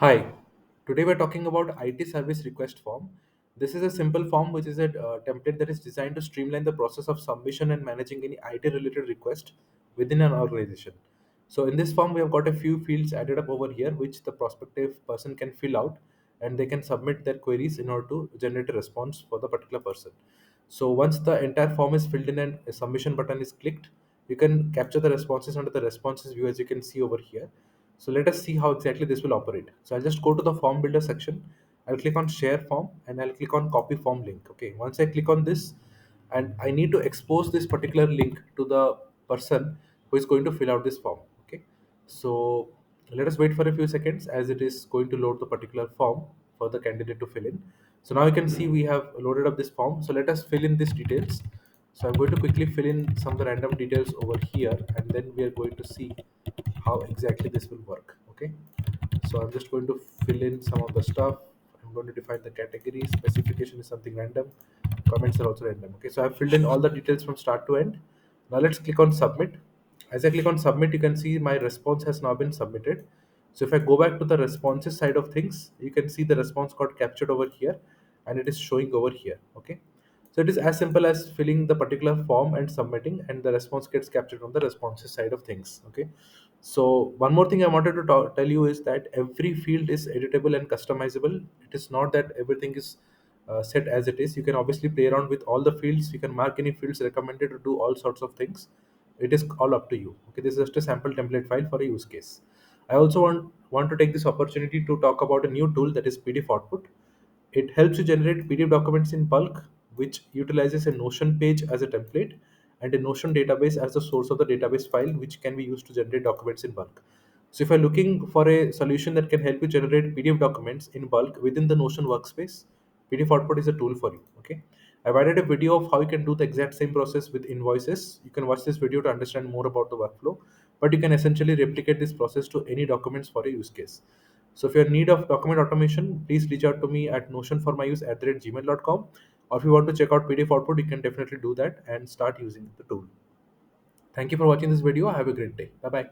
Hi, today we're talking about IT service request form. This is a simple form which is a template that is designed to streamline the process of submission and managing any IT related request within an organization. So in this form, we have got a few fields added up over here which the prospective person can fill out and they can submit their queries in order to generate a response for the particular person. So once the entire form is filled in and a submission button is clicked, you can capture the responses under the responses view as you can see over here. So let us see how exactly this will operate. So I'll just go to the form builder section. I'll click on share form and I'll click on copy form link. Okay. Once I click on this and I need to expose this particular link to the person who is going to fill out this form. Okay. So let us wait for a few seconds as it is going to load the particular form for the candidate to fill in. So now you can see we have loaded up this form. So let us fill in these details. So I'm going to quickly fill in some of the random details over here and then we are going to see how exactly this will work. Okay, so I'm just going to fill in some of the stuff. I'm going to define the category. Specification is something random. Comments are also random. Okay, so I've filled in all the details from start to end. Now let's click on submit. As I click on submit, you can see my response has now been submitted. So if I go back to the responses side of things, you can see the response got captured over here and it is showing over here. Okay, so it is as simple as filling the particular form and submitting, and the response gets captured on the responses side of things. Okay. So one more thing I wanted to tell you is that every field is editable and customizable. It is not that everything is set as it is. You can obviously play around with all the fields. You can mark any fields recommended to do all sorts of things. It is all up to you. Okay, this is just a sample template file for a use case. I also want to take this opportunity to talk about a new tool that is PDF Output. It helps you generate PDF documents in bulk, which utilizes a Notion page as a template and a Notion database as the source of the database file, which can be used to generate documents in bulk. So, if you're looking for a solution that can help you generate PDF documents in bulk within the Notion workspace, PDF Output is a tool for you. Okay, I've added a video of how you can do the exact same process with invoices. You can watch this video to understand more about the workflow, but you can essentially replicate this process to any documents for a use case. So if you're in need of document automation, please reach out to me at notionformyuse@gmail.com. Or if you want to check out PDF output, you can definitely do that and start using the tool. Thank you for watching this video. Have a great day. Bye bye.